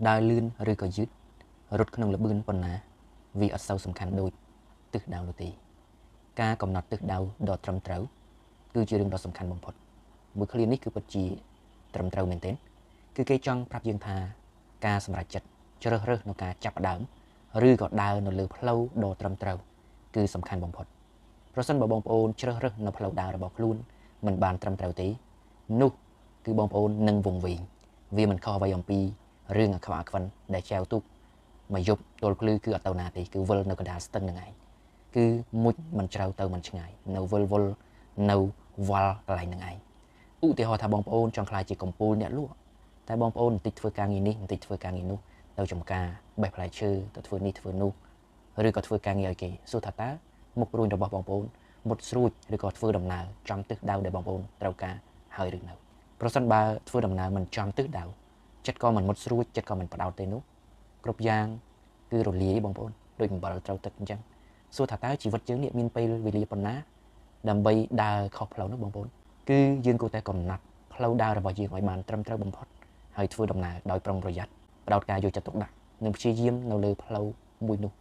ដើរលឿនឬក៏យឺតរត់ក្នុងល្បឿនប៉ុណ្ណាវាអត់សូវសំខាន់ដូចទិសដៅនោះទេការកំណត់ទិសដៅដ៏ត្រឹមត្រូវគឺជារឿងដ៏សំខាន់បំផុតមួយឃ្លានេះគឺពិតជាត្រឹមត្រូវមែនទែនគឺគេចង់ប្រាប់យើងថាការសម្រេចចិត្តជ្រើសរើសនៅការចាប់ផ្ដើមឬក៏ដើរនៅលើផ្លូវដ៏ត្រឹមត្រូវគឺសំខាន់បំផុតប្រសិនបើបងប្អូនជ្រើសរើសនៅផ្លូវដើររបស់ខ្លួនមិនបានត្រឹមត្រូវទេនោះគឺបងប្អូននឹងវង្វេងវាមិនខុសអ្វីអំពីរឿងអាខ្វាក់អាខ្វិនដែលចែវទូកមកយប់ទល់ភ្លឺគឺអត់ទៅណាទេគឺវិលនៅកណ្ដាលស្ទឹងហ្នឹងឯងគឺមុជមិនជ្រៅទៅមិនឆ្ងាយនៅវិលនៅវល់កន្លែងហ្នឹងឯងឧទាហរណ៍ថាបងប្អូនចង់ខ្លាចជាកំពូលអ្នកលក់តែបងប្អូនបន្តិចធ្វើការងារនេះបន្តិចធ្វើការងារនោះទៅចំការបេះផ្លែឈើទៅធ្វើនេះធ្វើនោះឬក៏ធ្វើការងារឲ្យគេសួរថាតើមុខរួញរបស់បងប្អូនមុតស្រួចឬក៏ធ្វើដំណើរចំទិសដៅដែលបងប្អូនត្រូវការហើយឬនៅប្រសិនបើធ្វើដំណើរមិនចំទិសដៅចិត្តក៏មិនមុតស្រួចចិត្តក៏មិនផ្ដោតទេនោះគ្រប់យ៉ាងគឺរលាយបងប្អូនដូចអំបិលត្រូវទឹកអញ្ចឹងសួរថាតើជីវិតយើងនេះមានពេលវេលាប៉ុណ្ណាដើម្បីដើរខុសផ្លូវនោះបងប្អូនគឺយើងគួរតែកំណត់ផ្លូវដើររបស់យើងឲ្យបានត្រឹមត្រូវបំផុតហើយធ្វើដំណើរដោយប្រុងប្រយ័ត្នផ្ដោតការយកចិត្តទុកដាក់និងព្យាយាមនៅលើផ្លូវមួយនោះ